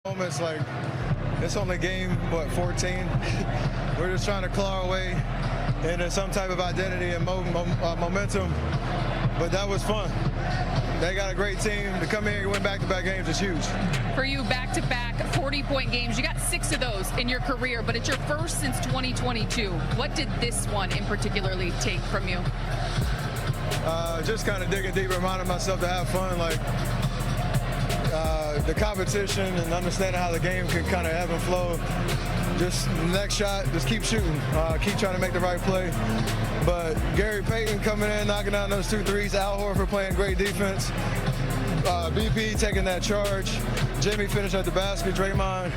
Moments like it's only game 14. We're just trying to claw our way into some type of identity and momentum, but that was fun. They got a great team. To come here and win back-to-back games is huge. For you, back-to-back 40-point games. You got 6 of those in your career, but it's your first since 2022. What did this one in particularly take from you? Just kind of digging deeper, reminding myself to have fun. The competition and understanding how the game can kind of ebb and flow. Just next shot, just keep shooting, keep trying to make the right play. But Gary Payton coming in, knocking down those 2 threes. Al Horford playing great defense. BP taking that charge. Jimmy finished at the basket. Draymond,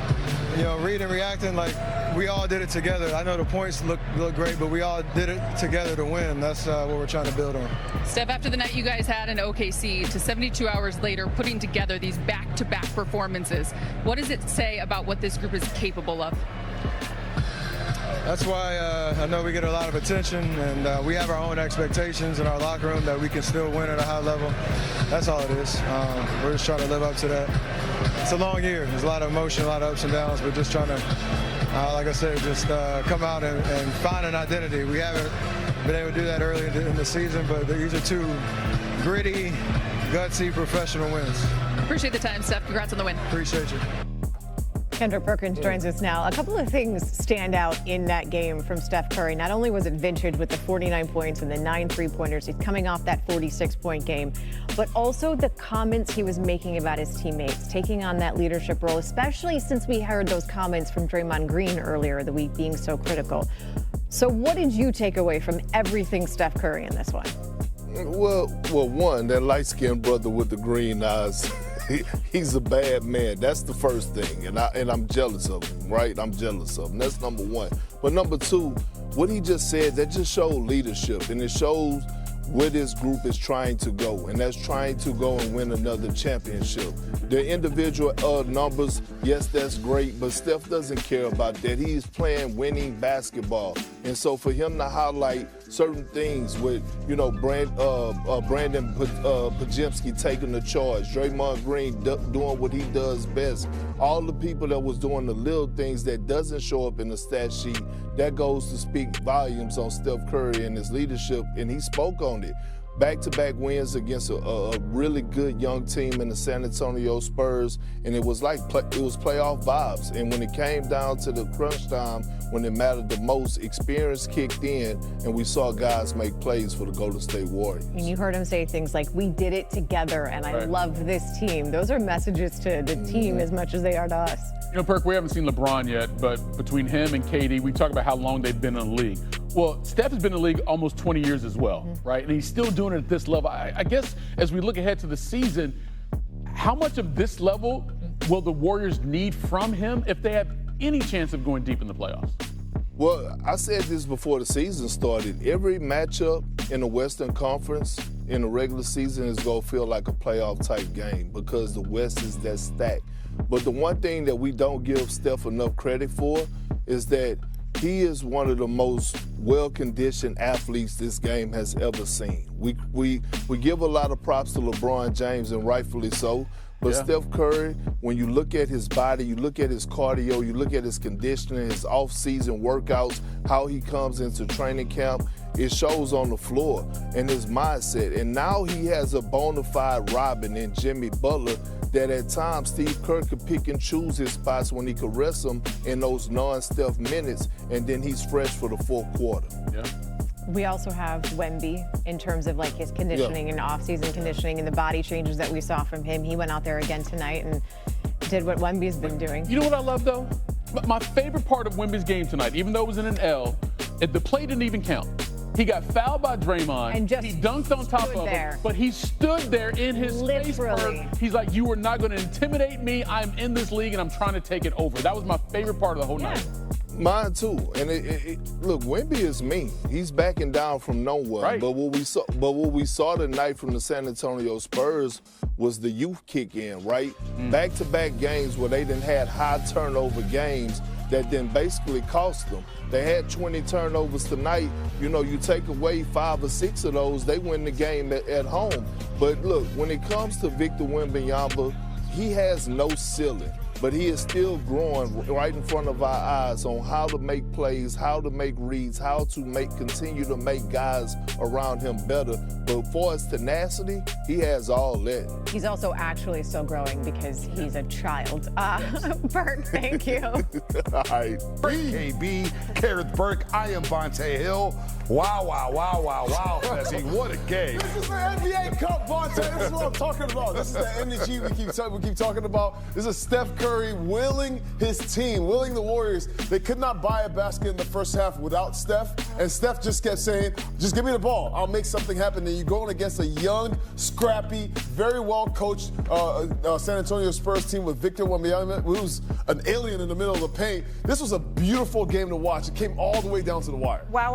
reading, reacting like we all did it together. I know the points look great, but we all did it together to win. That's what we're trying to build on. Steph, after the night you guys had in OKC to 72 hours later putting together these back-to-back performances, what does it say about what this group is capable of? That's why I know we get a lot of attention, and we have our own expectations in our locker room that we can still win at a high level. That's all it is. We're just trying to live up to that. It's a long year. There's a lot of emotion, a lot of ups and downs. We're just trying to, like I said, just come out and find an identity. We haven't been able to do that early in the season, but these are 2 gritty, gutsy, professional wins. Appreciate the time, Steph. Congrats on the win. Appreciate you. Perkins joins us now. A couple of things stand out in that game from Steph Curry. Not only was it vintage with the 49 points and the 9 3-pointers, he's coming off that 46-point game, but also the comments he was making about his teammates, taking on that leadership role, especially since we heard those comments from Draymond Green earlier in the week being so critical. So what did you take away from everything Steph Curry in this one? Well, one, that light-skinned brother with the green eyes, he's a bad man. That's the first thing, and I'm jealous of him, right? I'm jealous of him. That's number one. But number two, what he just said, that just showed leadership, and it shows where this group is trying to go, and that's trying to go and win another championship. The individual numbers, yes, that's great, but Steph doesn't care about that. He's playing winning basketball. And so for him to highlight certain things with, Brandon Podziemski taking the charge, Draymond Green doing what he does best, all the people that was doing the little things that doesn't show up in the stat sheet, that goes to speak volumes on Steph Curry and his leadership, and he spoke on it. Back-to-back wins against a really good young team in the San Antonio Spurs, and it was playoff vibes. And when it came down to the crunch time, when it mattered the most, experience kicked in, and we saw guys make plays for the Golden State Warriors. And you heard him say things like, we did it together, and I love this team. Those are messages to the team as much as they are to us. Perk, we haven't seen LeBron yet, but between him and KD, we talk about how long they've been in the league. Well, Steph has been in the league almost 20 years as well, right? And he's still doing it at this level. I guess as we look ahead to the season, how much of this level will the Warriors need from him if they have any chance of going deep in the playoffs? Well, I said this before the season started. Every matchup in the Western Conference in the regular season is going to feel like a playoff-type game because the West is that stacked. But the one thing that we don't give Steph enough credit for is that he is one of the most well-conditioned athletes this game has ever seen. We give a lot of props to LeBron James, and rightfully so. But Steph Curry, when you look at his body, you look at his cardio, you look at his conditioning, his off-season workouts, how he comes into training camp, it shows on the floor, and his mindset. And now he has a bona fide Robin in Jimmy Butler that at times Steve Kerr could pick and choose his spots when he could rest him in those non-Steph minutes, and then he's fresh for the fourth quarter. Yeah. We also have Wemby in terms of his conditioning and off-season conditioning and the body changes that we saw from him. He went out there again tonight and did what Wemby's been doing. You know what I love, though? My favorite part of Wemby's game tonight, even though it was in an L, the play didn't even count. He got fouled by Draymond. And just he dunked on top of him, but he stood there in his face. He's like, you are not going to intimidate me. I'm in this league, and I'm trying to take it over. That was my favorite part of the whole night. Mine too. And look, Wemby is mean. He's backing down from no one. Right. But what we saw tonight from the San Antonio Spurs was the youth kick in, right? Back-to-back games where they done had high turnover games that then basically cost them. They had 20 turnovers tonight. You take away 5 or 6 of those, they win the game at home. But look, when it comes to Victor Wembanyama, he has no ceiling. but he is still growing right in front of our eyes on how to make plays, how to make reads, how to continue to make guys around him better. But for his tenacity, he has all that. He's also actually still growing because he's a child. Burke, thank you. All right. KB, Gareth Burke, I am Vontae Hill. Wow, Fezzy, what a game. This is the NBA Cup, Vontae. This is what I'm talking about. This is the energy we keep talking about. This is Steph Curry willing his team, willing the Warriors. They could not buy a basket in the first half without Steph, and Steph just kept saying, just give me the ball. I'll make something happen. And you're going against a young, scrappy, very well-coached San Antonio Spurs team with Victor Wembanyama, who's an alien in the middle of the paint. This was a beautiful game to watch. It came all the way down to the wire. Wow.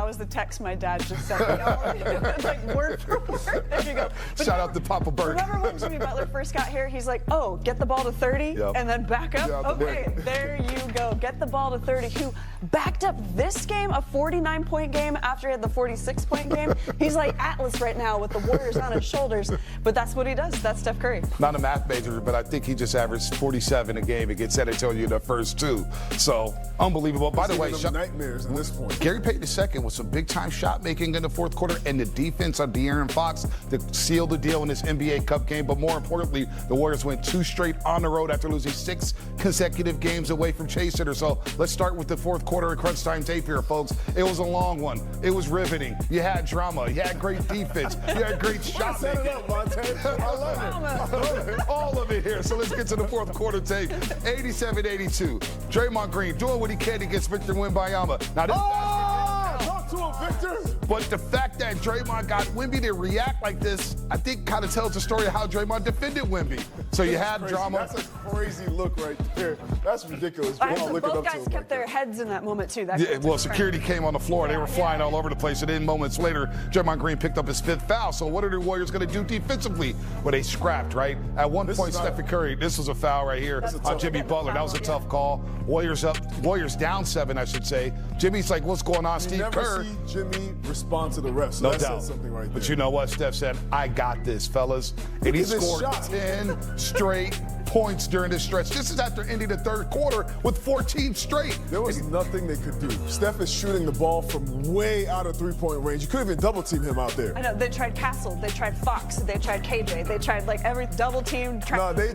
That was the text my dad just sent me. Like word for word. There you go. But Shout out to Papa Burke. Remember when Jimmy Butler first got here? He's like, oh, get the ball to 30 and then back up? Yeah, okay, there you go. Get the ball to 30. Who backed up this game, a 49-point game, after he had the 46-point game? He's like Atlas right now with the Warriors on his shoulders. But that's what he does. That's Steph Curry. Not a math major, but I think he just averaged 47 a game against San Antonio the first two. So, unbelievable. By the way, nightmares at this point. Gary Payton II with some big-time shot making in the fourth quarter, and the defense on De'Aaron Fox to seal the deal in this NBA Cup game. But more importantly, the Warriors went 2 straight on the road after losing 6 consecutive games away from Chase Center. So let's start with the fourth quarter and crunch time tape here, folks. It was a long one. It was riveting. You had drama. You had great defense. You had great shot making. I love it. All of it here. So let's get to the fourth quarter tape. 87-82. Draymond Green doing what he can against Victor Wembanyama. Now this Talk to him, Victor. But the fact that Draymond got Wemby to react like this, I think kind of tells the story of how Draymond defended Wemby. So you had drama. That's a crazy look right there. That's ridiculous. Both guys kept their heads in that moment, too. Well, security came on the floor. They were flying all over the place. And then moments later, Draymond Green picked up his 5th foul. So what are the Warriors going to do defensively? Well, they scrapped, right? At one point, Stephen Curry, this was a foul right here on Jimmy Butler. That was a tough call. Warriors down 7, I should say. Jimmy's like, what's going on, Steve Kerr? See Jimmy respond to the refs. So No that doubt. says something right there. But you know what? Steph said, I got this, fellas. And he scored 10 straight points during this stretch. This is after ending the third quarter with 14 straight. There was nothing they could do. Steph is shooting the ball from way out of three-point range. You couldn't even double-team him out there. I know. They tried Castle. They tried Fox. They tried KJ. They tried, like, every double-team. No, they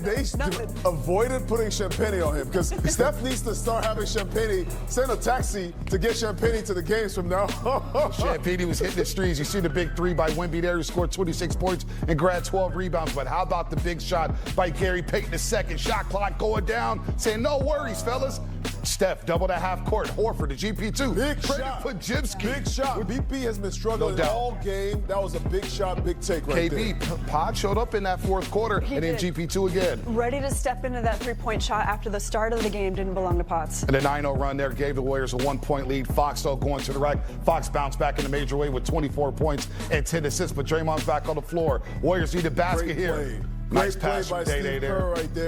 avoided putting Champagne on him because Steph needs to start having Champagne send a taxi to get Champagne to the games from now on. Champagne was hitting the streets. You see the big 3 by Wemby there, who scored 26 points and grabbed 12 rebounds. But how about the big shot by Gary Payton II? Shot clock going down, saying no worries, fellas. Steph doubled at half court. Horford to GP2. Big shot. Pajimski. Big shot. BP has been struggling all game. That was a big shot, big take right there. Pod showed up in that fourth quarter, and then GP2 again. Ready to step into that three-point shot after the start of the game didn't belong to Potts. And the 9-0 run there gave the Warriors a 1-point lead. Fox, though, going to the rack. Fox bounced back in a major way with 24 points and 10 assists, but Draymond's back on the floor. Warriors need a basket here. Great Nice play pass by from Day Steve there. Kerr right there.